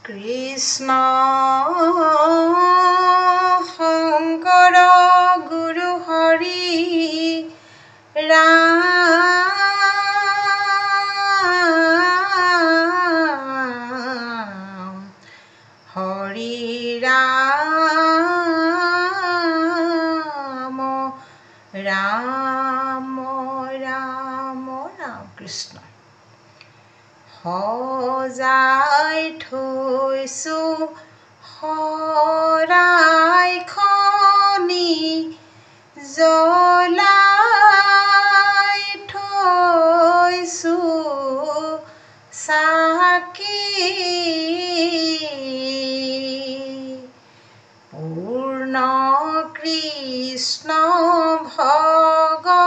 কৃষ্ণ শংকৰ গুৰু হৰি ৰাম হৰি ৰাম ৰাম ৰাম ৰাম কৃষ্ণ সজাই থৈছোঁ শৰাইখনি জ্বলাই থৈছোঁ চাকি পূৰ্ণ কৃষ্ণ ভগৱন্ত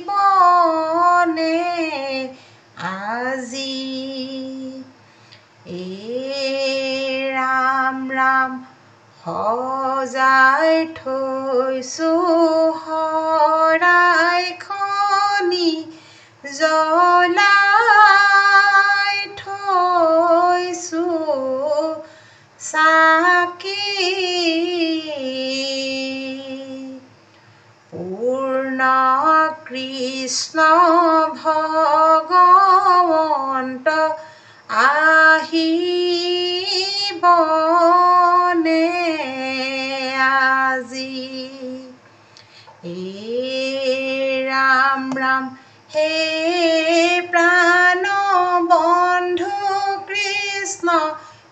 আহিবনে আজি ৰাম ৰাম সজাই থৈছোঁ শৰাইখনি জ্বলাই থৈছোঁ চাকি পূৰ্ণ কৃষ্ণ ভগৱন্ত আহিবনে আজি ৰাম ৰাম হে প্ৰাণ বন্ধু কৃষ্ণ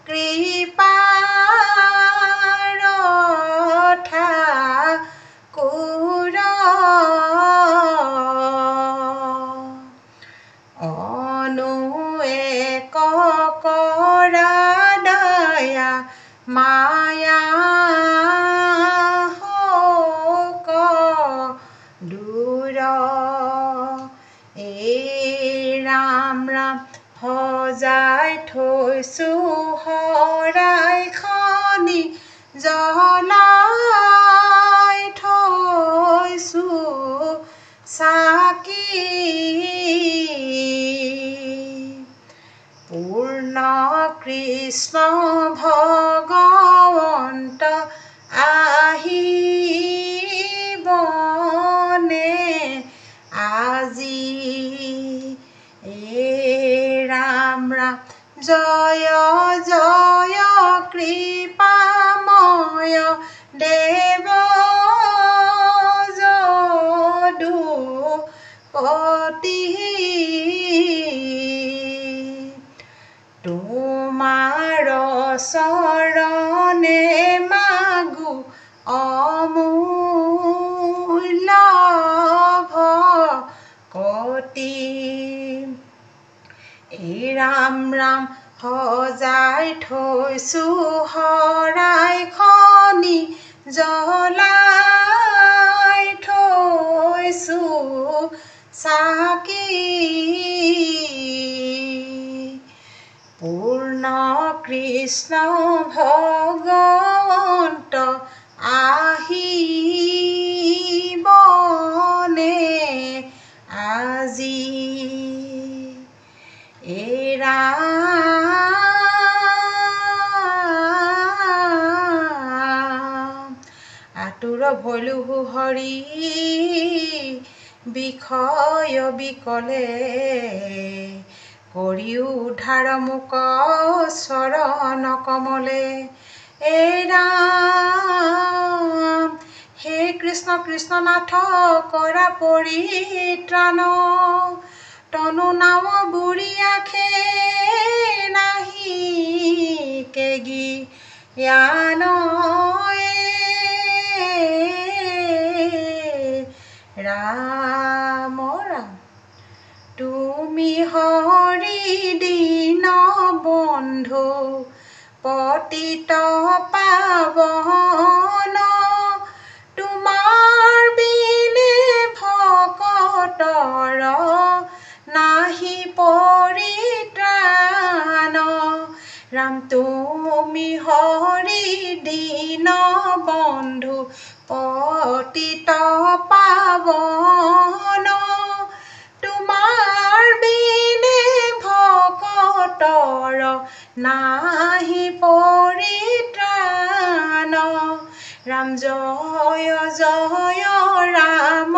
কৃপাৰ ঠাকুৰ অনুক কৰা দয়া মায়া শোক দূৰ ৰাম ৰাম সজাই থৈছোঁ শৰাইখনি জ্বলাই থৈছোঁ চাকি পূৰ্ণ কৃষ্ণ ভগৱন্ত আহিবনে আজি ৰাম ৰাম জয় জয় কৃপাময় দেৱ যদুপতি তোমাৰ চৰণে মাগো অমূল্য ভকতি ৰাম ৰাম সজাই থৈছোঁ শৰাইখনি জ্বলাই থৈছোঁ চাকি পূৰ্ণ কৃষ্ণ ভগৱন্ত আহিবনে আজি ৰাম আতুৰ ভৈলো হৰি বিষয় বিকলে কৰিও উদ্ধাৰ মোক চৰণ কমলে ৰাম হে কৃষ্ণ কৃষ্ণনাথ কৰা পৰিত্ৰাণ তনু নাম বুঢ়ী আখে নাহি কেগি জ্ঞান ৰাম ৰাম তুমি হৰি দীন বন্ধু পতিত পাৱন তোমাৰ বিনে ভকতৰ নাহি পৰিত্ৰাণ ৰাম তুমি হৰি দীন বন্ধু পতিত পাৱন তোমাৰ নাহি পৰিত্ৰাণ ৰাম জয় জয় ৰাম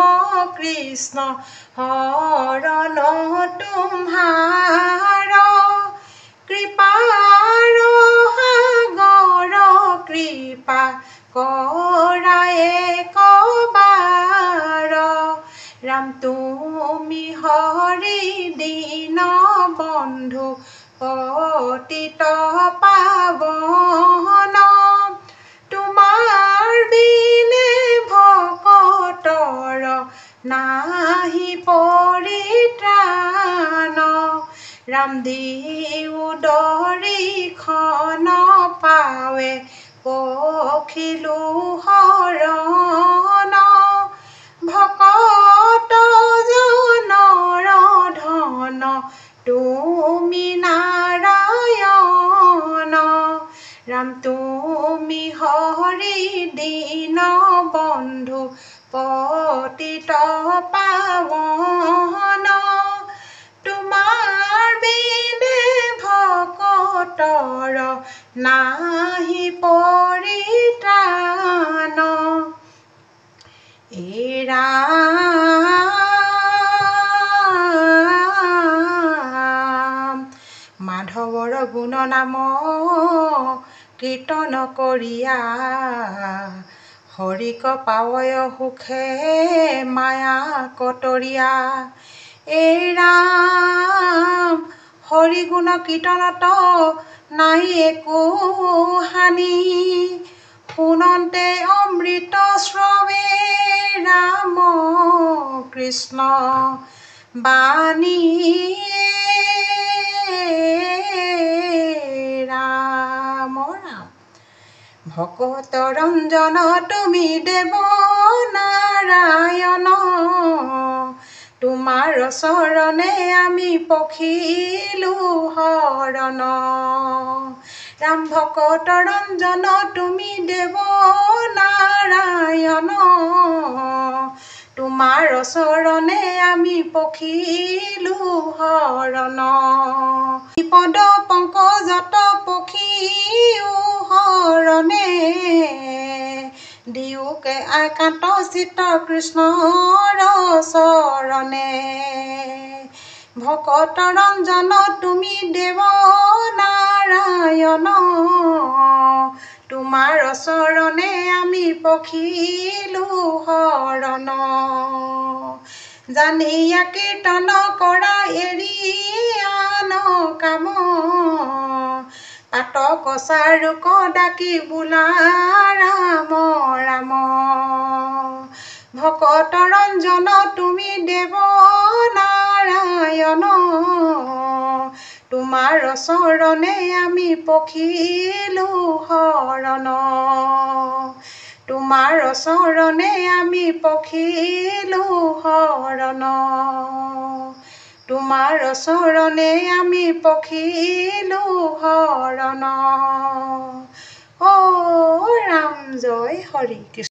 কৃষ্ণ শৰণ তোমাৰ কৃপাৰ সাগৰ কৃপা কৰা একবাৰ ৰাম তুমি হৰি দীন বন্ধু পতিত পাৱন তোমাৰ বিনে ভকতৰ নাহি পৰিত্ৰাণ ৰাম দিও দৰিখন পাৱে পখিলো শৰণ ভকত জনৰ ধন তুমি নাৰায়ণ ৰাম তুমি হৰি দীন বন্ধু পতিত পাৱন তোমাৰ বিনে ভকতৰ নাহি পৰিত্ৰাণ ৰাম মাধৱৰ গুণ নাম কীৰ্তন কৰিয়া হৰিক পাৱয় সুখে মায়া কটৰীয়া ৰাম হৰি গুণ কীৰ্তনত নাই একো হানি শুনন্তে অমৃত শ্ৰৱে ৰাম কৃষ্ণ বাণী ৰাম ৰাম ভকত ৰঞ্জন তুমি দেৱ নাৰায়ণ তোমাৰ চৰণে আমি পখিলো শৰণ ৰাম ভকত ৰঞ্জন তুমি দেৱ নাৰায়ণ তোমাৰ চৰণে আমি পখিলো শৰণ পদ পংকজত পখিও শৰণে দিওকে একান্ত চিত্ত কৃষ্ণৰ চৰণে ভকত ৰঞ্জন তুমি দেৱ নাৰায়ণ তোমাৰ চৰণে আমি পখিলো শৰণ জানিয়া কীৰ্তন কৰা এৰি আন কাম পাতক চাৰুক ডাকি বোলা ৰাম ৰাম ভকত ৰঞ্জন তুমি দেৱ নাৰায়ণ তোমাৰ চৰণে আমি পখিলো শৰণ তোমাৰ চৰণে আমি পখিলো শৰণ তোমাৰ চৰণে আমি পখিলো শৰণ ৰাম জয় হৰি কৃষ্ণ।